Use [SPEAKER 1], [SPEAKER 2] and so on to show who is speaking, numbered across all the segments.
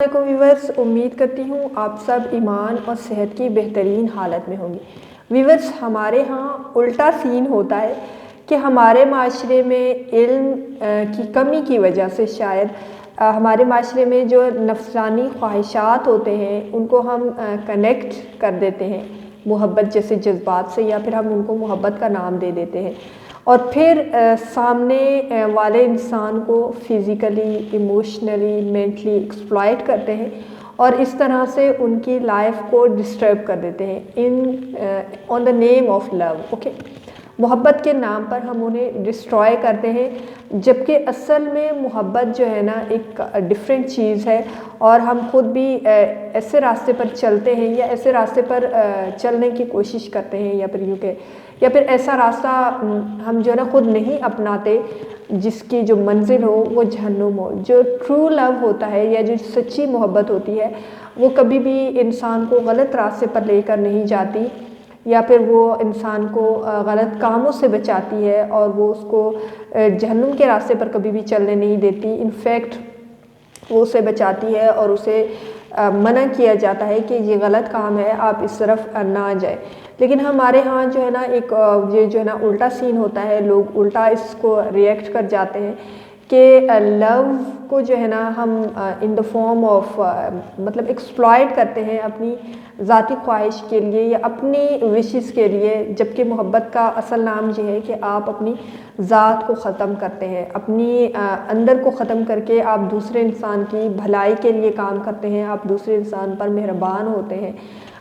[SPEAKER 1] کو ویورز، امید کرتی ہوں آپ سب ایمان اور صحت کی بہترین حالت میں ہوں گے۔ ویورز، ہمارے ہاں الٹا سین ہوتا ہے کہ ہمارے معاشرے میں علم کی کمی کی وجہ سے شاید ہمارے معاشرے میں جو نفسانی خواہشات ہوتے ہیں ان کو ہم کنیکٹ کر دیتے ہیں محبت جیسے جذبات سے، یا پھر ہم ان کو محبت کا نام دے دیتے ہیں، اور پھر سامنے والے انسان کو فزیکلی، ایموشنلی، مینٹلی ایکسپلائٹ کرتے ہیں اور اس طرح سے ان کی لائف کو ڈسٹرب کر دیتے ہیں آن دا نیم آف لو۔ اوکے، محبت کے نام پر ہم انہیں ڈسٹروائے کرتے ہیں، جبکہ اصل میں محبت جو ہے نا ایک ڈفرینٹ چیز ہے، اور ہم خود بھی ایسے راستے پر چلتے ہیں یا ایسے راستے پر چلنے کی کوشش کرتے ہیں، یا پھر ایسا راستہ ہم جو ہے نا خود نہیں اپناتے جس کی جو منزل ہو وہ جہنم ہو۔ جو ٹرو لو ہوتا ہے یا جو سچی محبت ہوتی ہے وہ کبھی بھی انسان کو غلط راستے پر لے کر نہیں جاتی، یا پھر وہ انسان کو غلط کاموں سے بچاتی ہے، اور وہ اس کو جہنم کے راستے پر کبھی بھی چلنے نہیں دیتی۔ انفیکٹ وہ اسے بچاتی ہے اور اسے منع کیا جاتا ہے کہ یہ غلط کام ہے، آپ اس طرف نہ جائیں۔ لیکن ہمارے ہاں جو ہے نا ایک یہ جو ہے نا الٹا سین ہوتا ہے، لوگ الٹا اس کو ریئیکٹ کر جاتے ہیں کہ لو کو جو ہے نا ہم ان دا فارم آف مطلب ایکسپلائٹ کرتے ہیں اپنی ذاتی خواہش کے لیے یا اپنی وشز کے لیے، جبکہ محبت کا اصل نام یہ ہے کہ آپ اپنی ذات کو ختم کرتے ہیں، اپنی اندر کو ختم کر کے آپ دوسرے انسان کی بھلائی کے لیے کام کرتے ہیں، آپ دوسرے انسان پر مہربان ہوتے ہیں،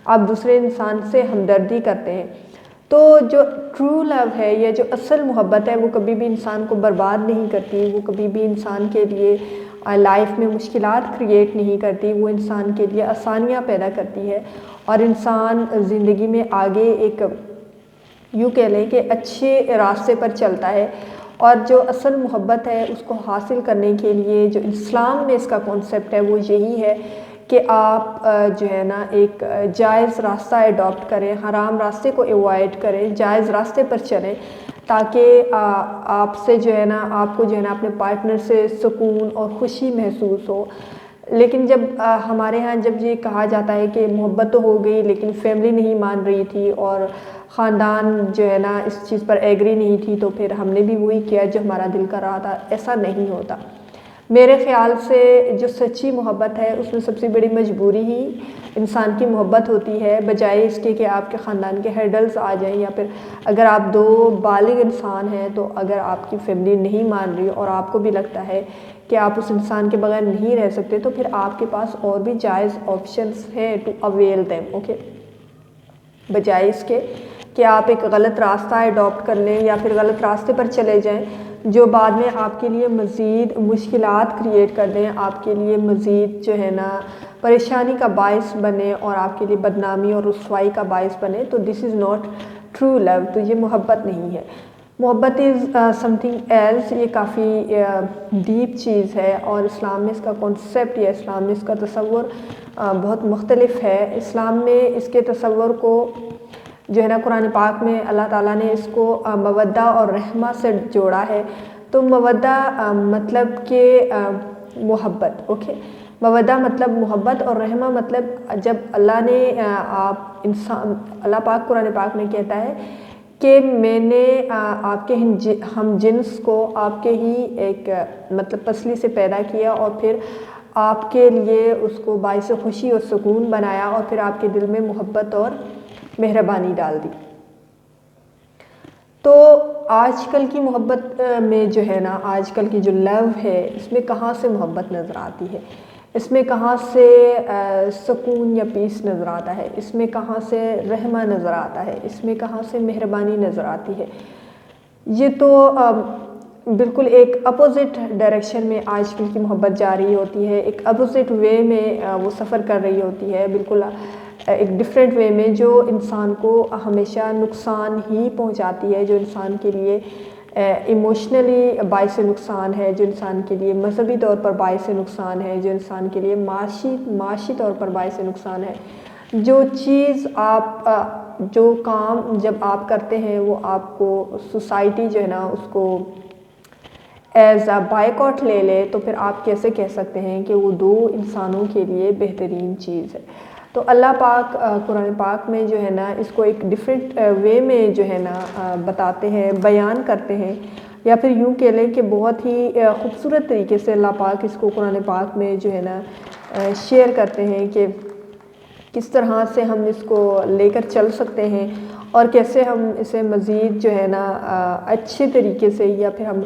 [SPEAKER 1] آپ دوسرے انسان سے ہمدردی کرتے ہیں۔ تو جو ٹرو لو ہے یا جو اصل محبت ہے وہ کبھی بھی انسان کو برباد نہیں کرتی، وہ کبھی بھی انسان کے لیے لائف میں مشکلات کریٹ نہیں کرتی، وہ انسان کے لیے آسانیاں پیدا کرتی ہے، اور انسان زندگی میں آگے ایک یوں کہہ لیں کہ اچھے راستے پر چلتا ہے۔ اور جو اصل محبت ہے اس کو حاصل کرنے کے لیے جو اسلام میں اس کا کانسیپٹ ہے وہ یہی ہے کہ آپ جو ہے نا ایک جائز راستہ ایڈاپٹ کریں، حرام راستے کو ایوائڈ کریں، جائز راستے پر چلیں، تاکہ آپ سے جو ہے نا آپ کو جو ہے نا اپنے پارٹنر سے سکون اور خوشی محسوس ہو۔ لیکن جب ہمارے ہاں جب یہ کہا جاتا ہے کہ محبت تو ہو گئی لیکن فیملی نہیں مان رہی تھی اور خاندان جو ہے نا اس چیز پر ایگری نہیں تھی، تو پھر ہم نے بھی وہی کیا جو ہمارا دل کر رہا تھا، ایسا نہیں ہوتا۔ میرے خیال سے جو سچی محبت ہے اس میں سب سے بڑی مجبوری ہی انسان کی محبت ہوتی ہے، بجائے اس کے کہ آپ کے خاندان کے ہرڈلز آ جائیں، یا پھر اگر آپ دو بالغ انسان ہیں تو اگر آپ کی فیملی نہیں مان رہی اور آپ کو بھی لگتا ہے کہ آپ اس انسان کے بغیر نہیں رہ سکتے، تو پھر آپ کے پاس اور بھی جائز آپشنز ہیں ٹو اویل دیم۔ اوکے، بجائے اس کے کہ آپ ایک غلط راستہ ایڈاپٹ کر لیں یا پھر غلط راستے پر چلے جائیں جو بعد میں آپ کے لیے مزید مشکلات کریٹ کر دیں، آپ کے لیے مزید جو ہے نا پریشانی کا باعث بنے اور آپ کے لیے بدنامی اور رسوائی کا باعث بنے، تو دس از ناٹ ٹرو لو، تو یہ محبت نہیں ہے۔ محبت از سم تھنگ ایلس، یہ کافی ڈیپ چیز ہے، اور اسلام میں اس کا کانسیپٹ یا اسلام میں اس کا تصور بہت مختلف ہے۔ اسلام میں اس کے تصور کو جو ہے نا قرآن پاک میں اللہ تعالیٰ نے اس کو مودہ اور رحمہ سے جوڑا ہے۔ تو مودہ مطلب کہ محبت، اوکے، مودہ مطلب محبت، اور رحمہ مطلب جب اللہ نے اللہ پاک قرآن پاک میں کہتا ہے کہ میں نے آپ کے ہم جنس کو آپ کے ہی ایک مطلب پسلی سے پیدا کیا، اور پھر آپ کے لیے اس کو باعث خوشی اور سکون بنایا، اور پھر آپ کے دل میں محبت اور مہربانی ڈال دی۔ تو آج کل کی محبت میں جو ہے نا، آج کل کی جو لو ہے اس میں کہاں سے محبت نظر آتی ہے، اس میں کہاں سے سکون یا پیس نظر آتا ہے، اس میں کہاں سے رحمہ نظر آتا ہے، اس میں کہاں سے مہربانی نظر آتی ہے؟ یہ تو بالکل ایک اپوزٹ ڈائریکشن میں آج کل کی محبت جا رہی ہوتی ہے، ایک اپوزٹ وے میں وہ سفر کر رہی ہوتی ہے، بالکل ایک ڈفرینٹ وے میں، جو انسان کو ہمیشہ نقصان ہی پہنچاتی ہے، جو انسان کے لیے ایموشنلی باعث نقصان ہے، جو انسان کے لیے مذہبی طور پر باعث نقصان ہے، جو انسان کے لیے معاشی طور پر باعث نقصان ہے۔ جو چیز آپ جو کام جب آپ کرتے ہیں وہ آپ کو سوسائٹی جو ہے نا اس کو ایز اے بائیکاٹ لے لے تو پھر آپ کیسے کہہ سکتے ہیں کہ وہ دو انسانوں کے لیے بہترین چیز ہے؟ تو اللہ پاک قرآن پاک میں جو ہے نا اس کو ایک ڈفرینٹ وے میں جو ہے نا بتاتے ہیں، بیان کرتے ہیں، یا پھر یوں کہہ لیں کہ بہت ہی خوبصورت طریقے سے اللہ پاک اس کو قرآن پاک میں جو ہے نا شیئر کرتے ہیں کہ کس طرح سے ہم اس کو لے کر چل سکتے ہیں اور کیسے ہم اسے مزید جو ہے نا اچھے طریقے سے، یا پھر ہم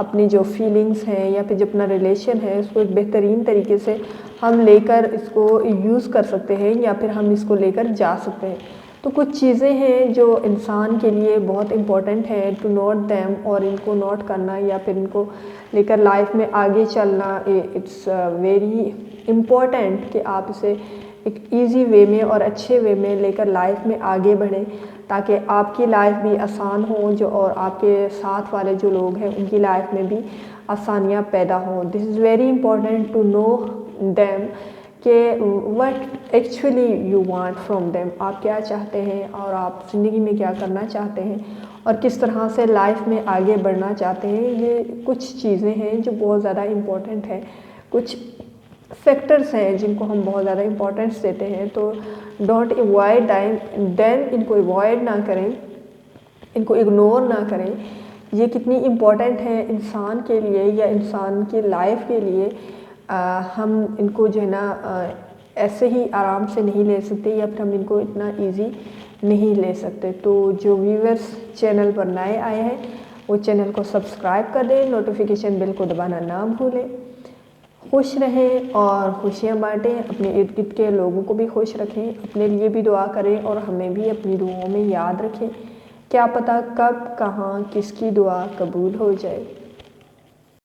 [SPEAKER 1] اپنی جو فیلنگز ہیں یا پھر جو اپنا ریلیشن ہے اس کو ایک بہترین طریقے سے ہم لے کر اس کو یوز کر سکتے ہیں، یا پھر ہم اس کو لے کر جا سکتے ہیں۔ تو کچھ چیزیں ہیں جو انسان کے لیے بہت امپورٹنٹ ہے ٹو نوٹ دیم، اور ان کو نوٹ کرنا یا پھر ان کو لے کر لائف میں آگے چلنا، اٹس ویری امپورٹنٹ کہ آپ اسے ایک ایزی وے میں اور اچھے وے میں لے کر لائف میں آگے بڑھیں، تاکہ آپ کی لائف بھی آسان ہو جو، اور آپ کے ساتھ والے جو لوگ ہیں ان کی لائف میں بھی آسانیاں پیدا ہوں۔ This is very important to know them کہ what actually you want from them, آپ کیا چاہتے ہیں اور آپ زندگی میں کیا کرنا چاہتے ہیں اور کس طرح سے لائف میں آگے بڑھنا چاہتے ہیں۔ یہ کچھ چیزیں ہیں جو بہت زیادہ امپورٹنٹ ہیں، کچھ فیکٹرز ہیں جن کو ہم بہت زیادہ امپورٹنس دیتے ہیں۔ تو ڈونٹ اوائڈ دیم، ان کو اوائڈ نہ کریں، ان کو اگنور نہ کریں۔ یہ کتنی امپورٹنٹ ہے انسان کے لیے یا انسان کی لائف کے لیے، ہم ان کو جو ہے نا ایسے ہی آرام سے نہیں لے سکتے، یا پھر ہم ان کو اتنا ایزی نہیں لے سکتے۔ تو جو ویورز چینل پر نئے آئے ہیں وہ چینل کو سبسکرائب کر دیں، نوٹیفیکیشن بیل کو دبانا نہ بھولیں۔ خوش رہیں اور خوشیاں بانٹیں، اپنے ارد گرد کے لوگوں کو بھی خوش رکھیں، اپنے لیے بھی دعا کریں اور ہمیں بھی اپنی دعاؤں میں یاد رکھیں۔ کیا پتہ کب کہاں کس کی دعا قبول ہو جائے۔